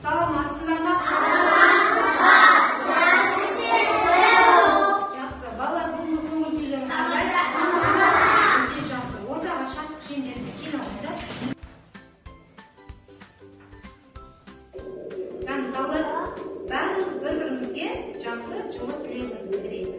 Саламатсыздармы? Жақсы. Балалар бүгінгі көңіл күйлерің қандай? Өте жақсы. Ортаға шат кішкендерді жинаңыздар. Балалар, бәріміз бір-бірімізге жақсы жылы тілегімізді білдірейік.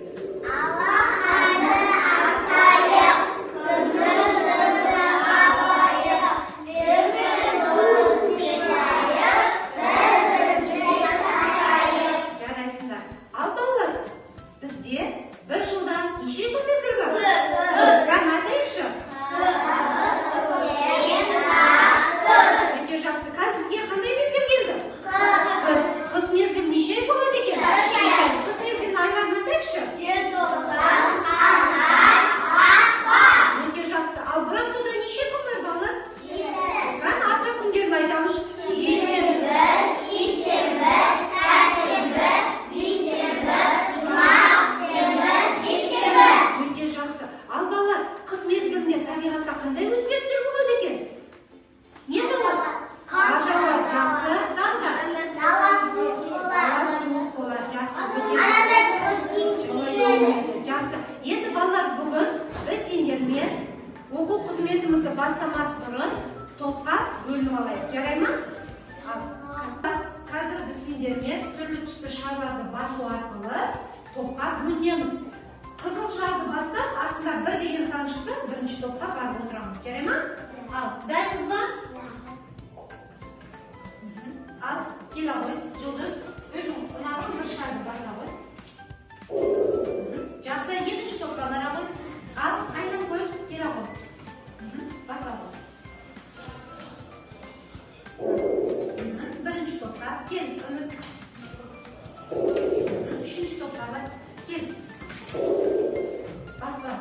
Оқу қызметімізді бастамас бұрын топқа бөлініп алайық. Жарай ма? Қазір біз сендермен түрлі түсті шарларды басу арқылы топқа бөлінеміз. Қызыл шарды бастап, артында 1 деген сан шықса, бірінші топқа барып отырамыз. Жарай ма? Ал, дайынсыз ба? Ал, келе ғой, Жұлдыз. Өзің ұнаған бір шарды баса ғой. Жақсы, екінші топқа бара ғой. Ал, айнам көз, келе ғой. Баса ғой. Бірінші топқа, кел, үміт. Үшінші топқа бар, кел. Баса.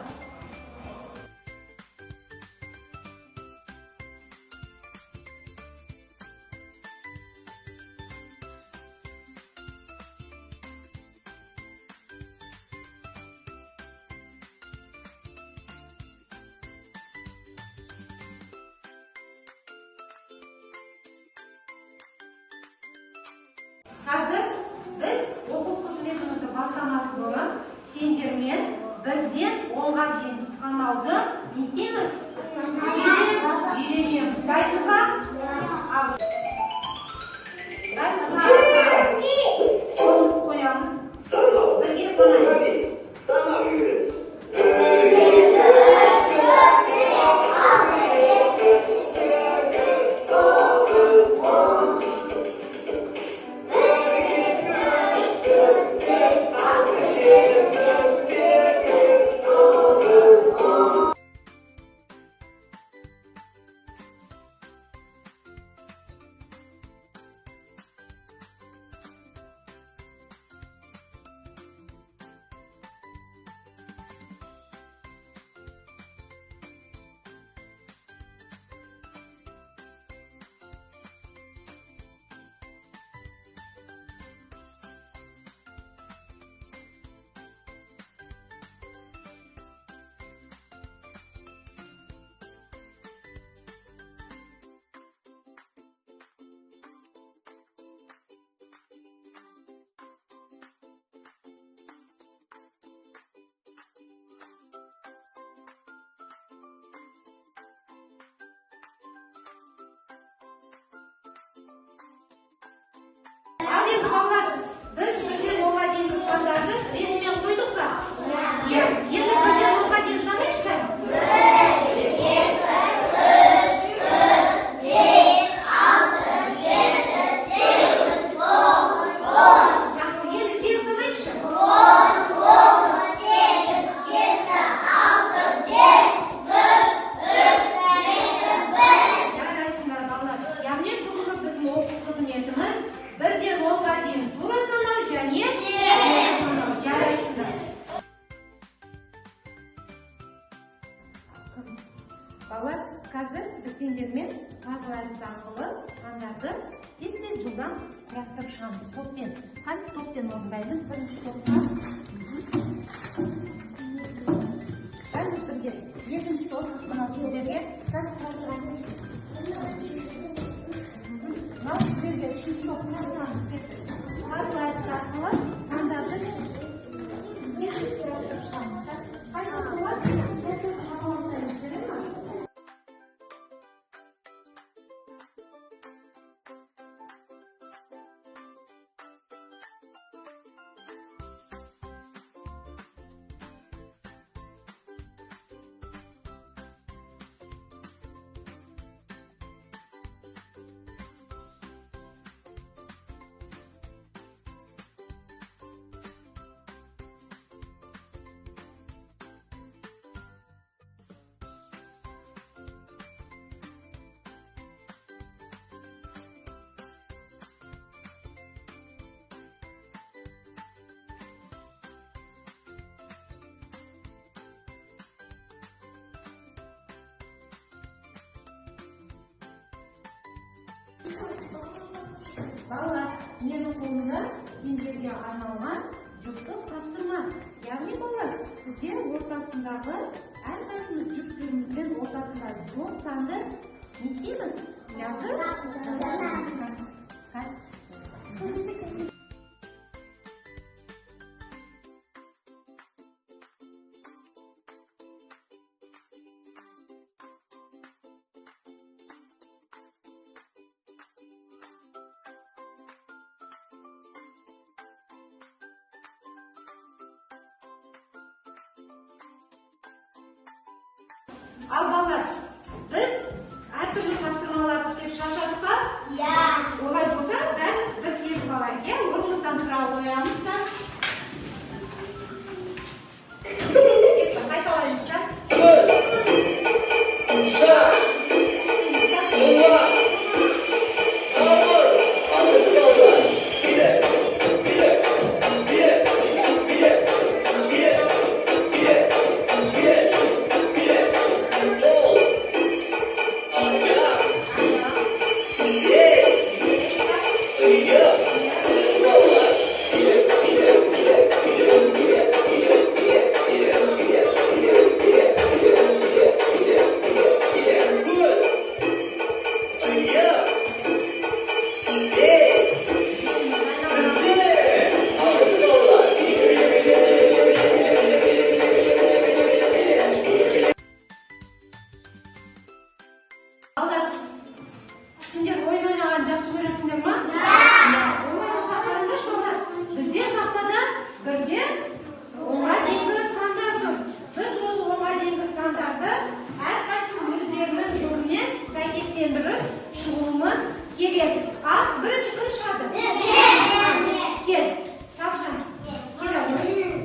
Қазір біз оқу қызметімізді бастамас бұрын сендермен 1-ден 10-ға дейін санауды не істейміз? Үйренеміз. Дайынсыз ба? Ал. Дайынсыз ба? Қолымызды қоямыз. Бірге санаймыз. Санау үйренеміз. Ал енді балалар, біз 1-ден 10-ға дейінгі сандарды ретімен қойдық па? Енді 1-ден 10-ға дейін санайықшы. 1, 2, 3, 4, 5, 6, 7, 8, 9. Жақсы, енді кейін санайықшы. 10, 9, 8, 7, 6, 5, 4, 3, 2, 1. Жарайсыңдар балалар. Яғни бүгінгі біздің оқу қызметіміз 1-ден 10-ға дейін тура санау және санау. Жарайсыңдар. Балалар, қазір біз сендермен пазл әдісі арқылы сандарды тез-тез жылдам құрастырып шығамыз. Топпен. Қанша топпен орындаймыз? Бірінші топқа. Бәріміз бірге. Екінші топ мынау сіздерге құрастырамыз. Мынау сіздерге үшінші топ. meni qo'limda senlarga arналган juftlik topshirma. Ya'ni bolalar, bizga o'rtasidagi har qaysimiz juftligimizning o'rtasidagi yo'q sanni nechimiz? Yozib al bolalar, biz har turli topshirmalarni isteb shoshatibmi? O'g'il bo'lsa, biz yetib olaylik. O'rnimizdan tura qo'yamizda. Qayta olaylikda. Sizlar o'yin o'ynagan yaxshi ko'rasizlarmi? O'yin bo'lsa qarindosh bolalar, bizning haftada birga o'nga dengiz standarti. Biz o'z o'nga dengiz standarti har qaysi o'zlarining yo'liga sa'keslantirib chiqishimiz kerak. Birinchi kim chiqadi? Kel. Savshan. Keling.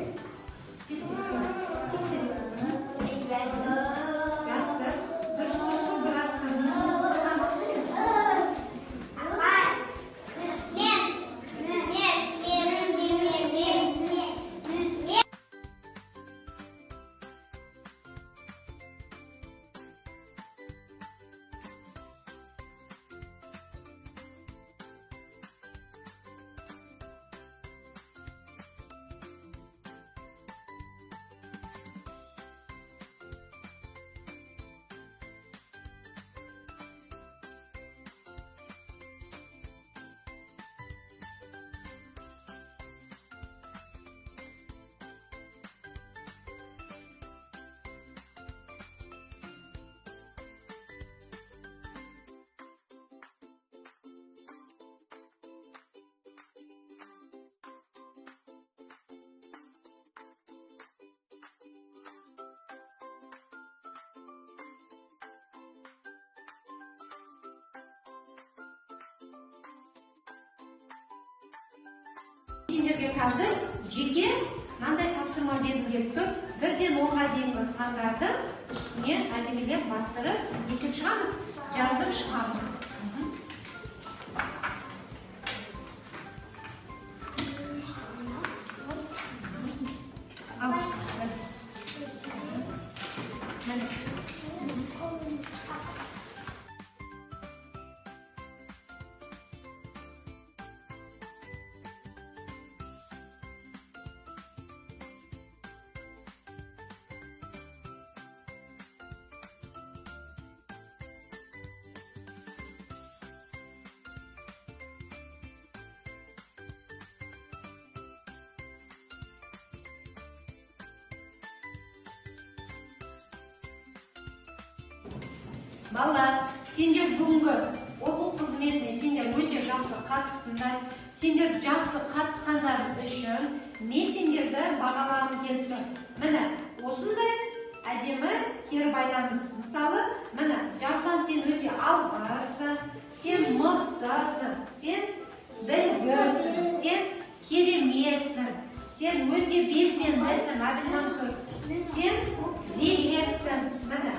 Senlarga hozir jeki qanday topshirma berib beribdi? Birdan 10ga deyingi standartni ustiga adimilab bostirib yechib chiqamiz, yozib chiqamiz. Balalar, senlar bugungi o'quv xizmatini senlar o'ta yaxshi qatnashdinglar. Senlar yaxshi qatnashganlar uchun men senlarga bag'alarim keldi. Mana o'shunday adimi keri baylamiz. Misoli, mana yaxsan sen o'ta alg'arsan, sen maqtasan, sen bilg'irsan, sen kerimetsan, sen o'ta belsendasan, bilmam sen ziyatsan. Mana